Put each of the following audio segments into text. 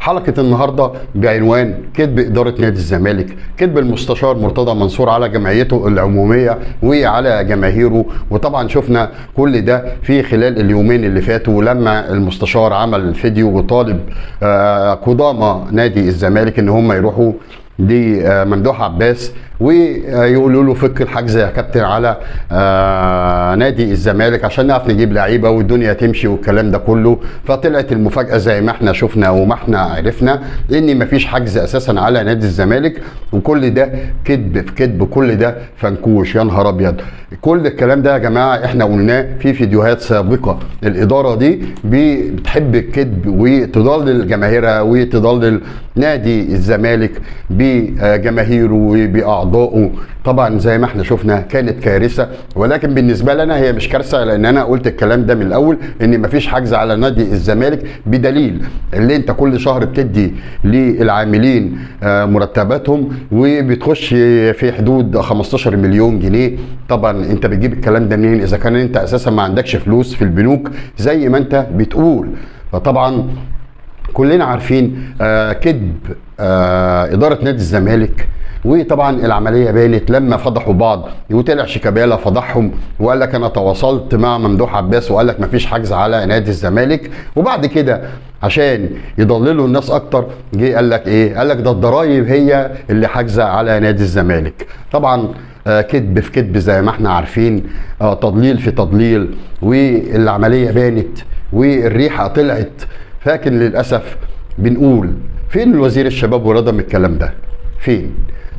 حلقة النهاردة بعنوان كذب إدارة نادي الزمالك، كذب المستشار مرتضى منصور على جمعيته العمومية وعلى جماهيره. وطبعا شفنا كل ده في خلال اليومين اللي فاتوا لما المستشار عمل فيديو وطالب قدامى نادي الزمالك ان هم يروحوا لممدوح عباس ويقولوا له فك الحجز يا كابتن على نادي الزمالك عشان نعرف نجيب لعيبه والدنيا تمشي والكلام ده كله. فطلعت المفاجاه زي ما احنا شفنا وما احنا عرفنا ان مفيش حجز اساسا على نادي الزمالك، وكل ده كذب في كذب، كل ده فنكوش. يا نهار ابيض، كل الكلام ده يا جماعه احنا قلناه في فيديوهات سابقه. الاداره دي بتحب الكذب وتضلل جماهيرها وتضلل نادي الزمالك بجماهيره وبأعضائه. طبعا زي ما احنا شفنا كانت كارثه، ولكن بالنسبه لنا هي مش كارثه لان انا قلت الكلام ده من الاول ان مفيش حجز على نادي الزمالك، بدليل اللي انت كل شهر بتدي للعاملين مرتباتهم وبتخش في حدود 15 مليون جنيه. طبعا انت بتجيب الكلام ده منين اذا كان انت اساسا ما عندكش فلوس في البنوك زي ما انت بتقول؟ فطبعا كلنا عارفين كذب إدارة نادي الزمالك. وطبعا العمليه بانت لما فضحوا بعض، وطلع شيكابالا فضحهم وقال لك انا تواصلت مع ممدوح عباس وقال لك مفيش حجز على نادي الزمالك. وبعد كده عشان يضللوا الناس اكتر جه قال لك ايه؟ قال لك ده الضرايب هي اللي حاجزه على نادي الزمالك. طبعا كذب في كذب زي ما احنا عارفين، تضليل في تضليل، والعمليه بانت والريحه طلعت. لكن للاسف بنقول فين الوزير الشباب والرياضه من الكلام ده؟ فين؟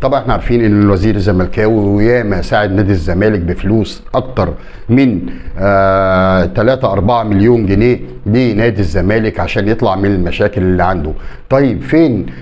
طبعا احنا عارفين ان الوزير الزملكاوي وياما ساعد نادي الزمالك بفلوس اكتر من 3-4 مليون جنيه لنادي الزمالك عشان يطلع من المشاكل اللي عنده. طيب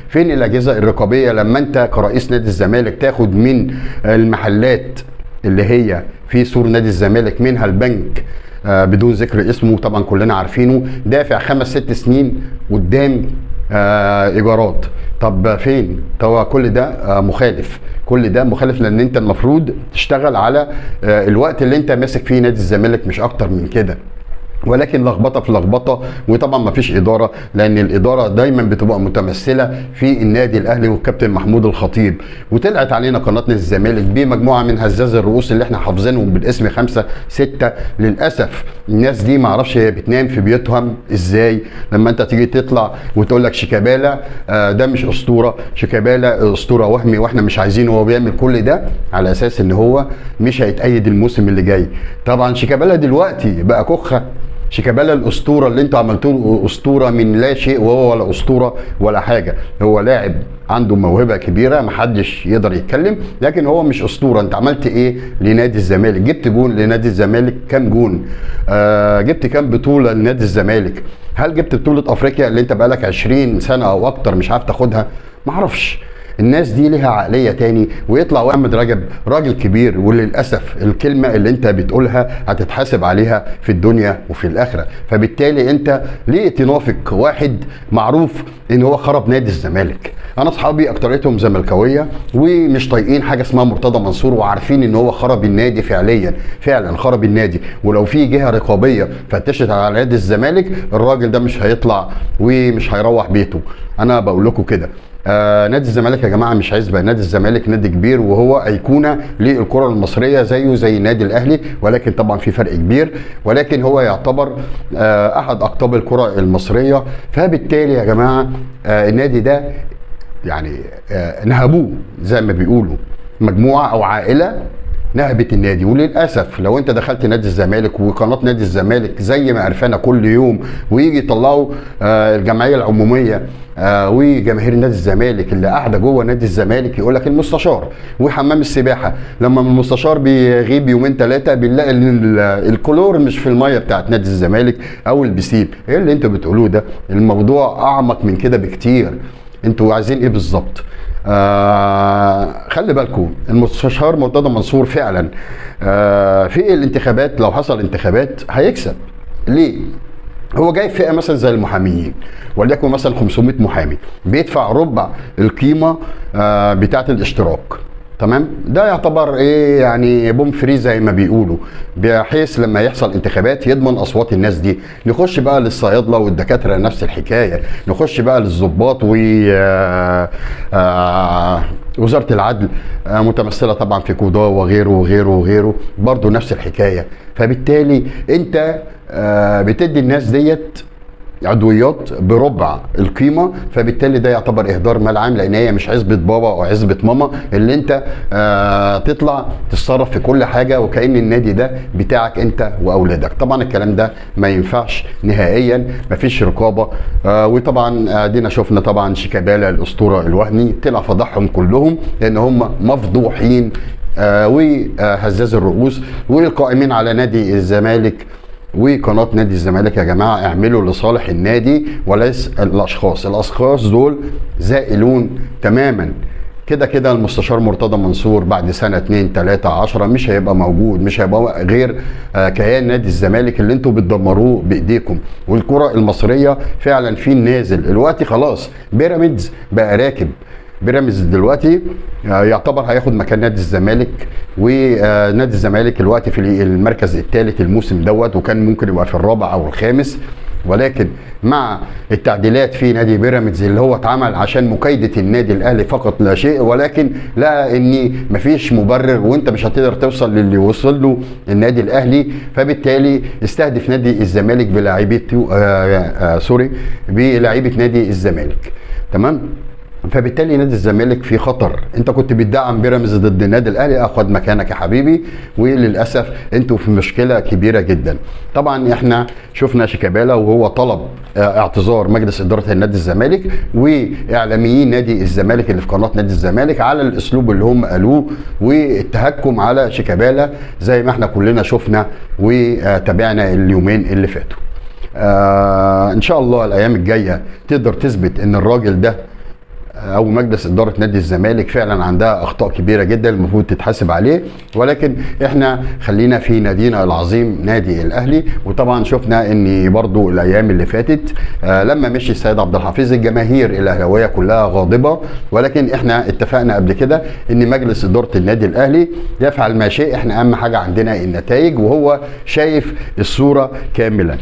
فين الاجهزه الرقابيه لما انت كرئيس نادي الزمالك تاخد من المحلات اللي هي في سور نادي الزمالك، منها البنك بدون ذكر اسمه طبعا كلنا عارفينه، دافع 5-6 سنين قدام ايجارات؟ طب فين؟ طبعا كل ده مخالف، كل ده مخالف لان انت المفروض تشتغل على الوقت اللي انت ماسك فيه نادي الزمالك مش اكتر من كده. ولكن لخبطه في لخبطه، وطبعا ما فيش اداره لان الاداره دايما بتبقى متمثله في النادي الاهلي والكابتن محمود الخطيب. وطلعت علينا قناه نادي الزمالك بمجموعه من هزاز الرؤوس اللي احنا حافظينهم بالاسم 5-6. للاسف الناس دي ما اعرفش هي بتنام في بيوتهم ازاي لما انت تيجي تطلع وتقول لك شيكابالا ده مش اسطوره، شيكابالا اسطوره وهمي واحنا مش عايزينه. هو بيعمل كل ده على اساس ان هو مش هيتأيد الموسم اللي جاي. طبعا شيكابالا دلوقتي بقى كخه. شيكابالا الاسطوره اللي انتوا عملتوه اسطوره من لا شيء، وهو ولا اسطوره ولا حاجه. هو لاعب عنده موهبه كبيره محدش يقدر يتكلم، لكن هو مش اسطوره. انت عملت ايه لنادي الزمالك؟ جبت جون لنادي الزمالك؟ كام جون؟ جبت كام بطوله لنادي الزمالك؟ هل جبت بطوله افريقيا اللي انت بقالك 20 سنه او اكتر مش عارف تاخدها؟ معرفش. الناس دي ليها عقليه تاني. ويطلع احمد رجب راجل كبير، وللاسف الكلمه اللي انت بتقولها هتتحاسب عليها في الدنيا وفي الاخره. فبالتالي انت ليه تنافق واحد معروف ان هو خرب نادي الزمالك؟ انا اصحابي اكتريتهم زملكاويه ومش طايقين حاجه اسمها مرتضى منصور، وعارفين ان هو خرب النادي فعلا خرب النادي. ولو في جهه رقابيه فتشت على نادي الزمالك الراجل ده مش هيطلع ومش هيروح بيته. انا بقول لكم كده. نادي الزمالك يا جماعه مش عزبه، نادي الزمالك نادي كبير وهو ايقونه للكره المصريه زيه زي النادي الاهلي، ولكن طبعا في فرق كبير. ولكن هو يعتبر احد اقطاب الكره المصريه. فبالتالي يا جماعه النادي ده يعني نهبوه زي ما بيقولوا، مجموعه او عائله نهبت النادي. وللاسف لو انت دخلت نادي الزمالك وقناه نادي الزمالك زي ما عرفنا كل يوم ويجي يطلعوا الجمعيه العموميه وجماهير نادي الزمالك اللي قاعده جوه نادي الزمالك يقول لك المستشار وحمام السباحه، لما المستشار بيغيب يومين ثلاثه بنلاقي ان الكلور مش في الميه بتاعت نادي الزمالك او البسين. ايه اللي انتوا بتقولوه ده؟ الموضوع اعمق من كده بكتير. انتوا عايزين ايه بالظبط؟ خلي بالكم المستشار مرتضى منصور فعلا في الانتخابات لو حصل انتخابات هيكسب. ليه؟ هو جاي فئه مثلا زي المحاميين وليكن مثلا 500 محامي بيدفع ربع القيمه بتاعه الاشتراك. تمام. ده يعتبر ايه يعني بوم فري زي ما بيقولوا، بحيث لما يحصل انتخابات يضمن اصوات الناس دي. نخش بقى للصيادله والدكاتره نفس الحكايه، نخش بقى للضباط و وزاره العدل متمثله طبعا في قضاه وغيره وغيره وغيره، برضه نفس الحكايه. فبالتالي انت بتدي الناس ديت عضويات بربع القيمه، فبالتالي ده يعتبر اهدار مال عام، لان هي مش عزبه بابا او عزبه ماما اللي انت تطلع تتصرف في كل حاجه وكأن النادي ده بتاعك انت واولادك. طبعا الكلام ده ما ينفعش نهائيا، مفيش رقابه. وطبعا ادينا شفنا طبعا شيكابالا الاسطوره الوهمي طلع فضحهم كلهم لان هم مفضوحين وهزاز الرؤوس. والقائمين على نادي الزمالك وقناه نادي الزمالك يا جماعه اعملوا لصالح النادي وليس الاشخاص. الاشخاص دول زائلون تماما. كده كده المستشار مرتضى منصور بعد سنه 2 3 10 مش هيبقى موجود، مش هيبقى غير كيان نادي الزمالك اللي انتوا بتدمروه بايديكم. والكره المصريه فعلا في النازل دلوقتي، خلاص بيراميدز بقى راكب. بيراميدز دلوقتي يعتبر هياخد مكان نادي الزمالك، ونادي الزمالك دلوقتي في المركز الثالث الموسم دوت، وكان ممكن يبقى في الرابع او الخامس. ولكن مع التعديلات في نادي بيراميدز اللي هو اتعمل عشان مكايده النادي الاهلي فقط لا شيء، ولكن لقى ان مفيش مبرر وانت مش هتقدر توصل للي وصل له النادي الاهلي، فبالتالي استهدف نادي الزمالك بلاعيبه بلاعيبه نادي الزمالك. تمام. فبالتالي نادي الزمالك في خطر. انت كنت بتدعم بيراميدز ضد النادي الاهلي، اخد مكانك يا حبيبي، وللاسف انتوا في مشكله كبيره جدا. طبعا احنا شفنا شيكابالا وهو طلب اعتذار مجلس اداره النادي الزمالك واعلاميين نادي الزمالك اللي في قناه نادي الزمالك على الاسلوب اللي هم قالوه والتهكم على شيكابالا زي ما احنا كلنا شفنا وتابعنا اليومين اللي فاتوا. ان شاء الله الايام الجايه تقدر تثبت ان الراجل ده او مجلس اداره نادي الزمالك فعلا عندها اخطاء كبيره جدا المفروض تتحاسب عليه. ولكن احنا خلينا في نادينا العظيم نادي الاهلي. وطبعا شفنا ان برضو الايام اللي فاتت لما مشي السيد عبد الحفيظ الجماهير الاهلاويه كلها غاضبه، ولكن احنا اتفقنا قبل كده ان مجلس اداره النادي الاهلي يفعل ما شيء، احنا اهم حاجه عندنا النتائج وهو شايف الصوره كاملا.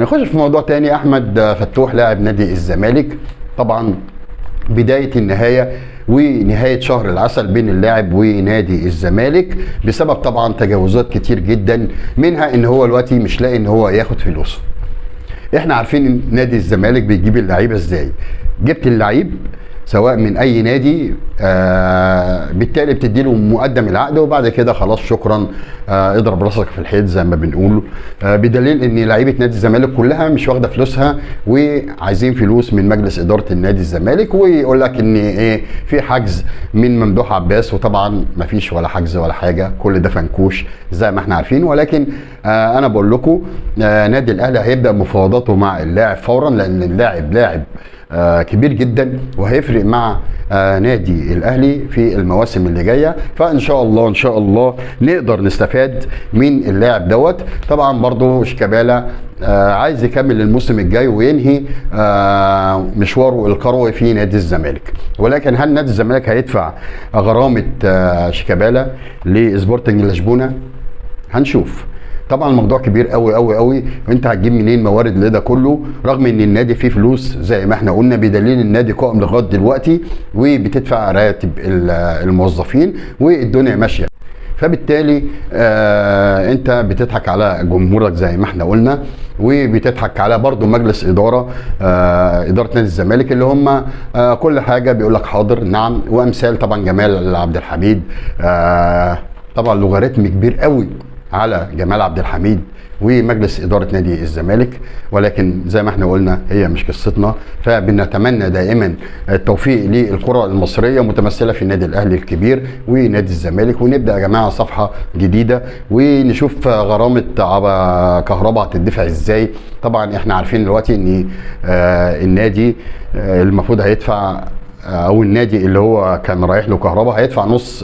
نخش في موضوع تاني. احمد فتوح لاعب نادي الزمالك، طبعا بداية النهاية ونهاية شهر العسل بين اللاعب ونادي الزمالك بسبب طبعا تجاوزات كتير جدا، منها ان هو دلوقتي مش لاقي ان هو ياخد فلوسه. احنا عارفين ان نادي الزمالك بيجيب اللعيبة ازاي. جبت اللعيب سواء من اي نادي بالتالي بتدي له مقدم العقد وبعد كده خلاص شكرا اضرب راسك في الحيط زي ما بنقول. بدليل ان لعيبه نادي الزمالك كلها مش واخده فلوسها وعايزين فلوس من مجلس اداره النادي الزمالك، ويقول لك ان ايه في حجز من ممدوح عباس، وطبعا ما فيش ولا حجز ولا حاجه، كل ده فنكوش زي ما احنا عارفين. ولكن انا بقول لكم نادي الاهلي هيبدا مفاوضاته مع اللاعب فورا، لان اللاعب لاعب كبير جدا وهيفرق مع نادي الاهلي في المواسم اللي جايه. فان شاء الله ان شاء الله نقدر نستفاد من اللاعب دوت. طبعا برضو شيكابالا عايز يكمل الموسم الجاي وينهي مشواره الكروي في نادي الزمالك. ولكن هل نادي الزمالك هيدفع غرامه شيكابالا لسبورتنج لشبونه؟ هنشوف. طبعا الموضوع كبير قوي قوي قوي، وانت هتجيب منين موارد لده كله رغم ان النادي فيه فلوس زي ما احنا قلنا، بدليل النادي قائم لغايه دلوقتي وبتدفع راتب الموظفين والدنيا ماشيه. فبالتالي انت بتضحك على جمهورك زي ما احنا قلنا، وبتضحك على برضو مجلس اداره نادي الزمالك اللي هم كل حاجه بيقول لك حاضر نعم. وامثال طبعا جمال عبد الحميد، طبعا لوغاريتم كبير قوي على جمال عبد الحميد ومجلس إدارة نادي الزمالك. ولكن زي ما احنا قلنا هي مش قصتنا، فبنتمنى دائما التوفيق للكرة المصرية متمثلة في النادي الأهلي الكبير ونادي الزمالك، ونبدأ يا جماعة صفحة جديدة ونشوف غرامة كهرباء هتدفع ازاي. طبعا احنا عارفين دلوقتي ان النادي المفروض هيدفع او النادي اللي هو كان رايح له كهرباء هيدفع نص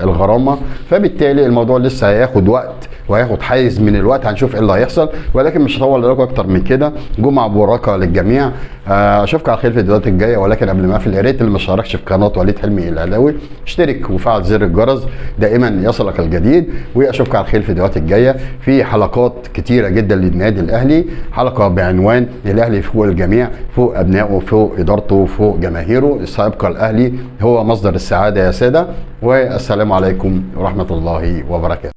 الغرامه، فبالتالي الموضوع لسه هياخد وقت وهياخد حيز من الوقت، هنشوف ايه اللي هيحصل، ولكن مش هطول عليكم اكتر من كده. جمعه مباركه للجميع، اشوفكم على خير في الفيديوهات الجايه، ولكن قبل ما اقفل يا ريت اللي ما اشتركش في قناه وليد حلمي العلاوي اشترك وفعل زر الجرس دائما يصلك الجديد، واشوفكم على خير في الفيديوهات الجايه في حلقات كتيره جدا للنادي الاهلي، حلقه بعنوان الاهلي فوق الجميع، فوق ابنائه، فوق ادارته، فوق جماهيره، سيبقى الاهلي هو مصدر السعاده يا ساده، والسلام عليكم ورحمه الله وبركاته.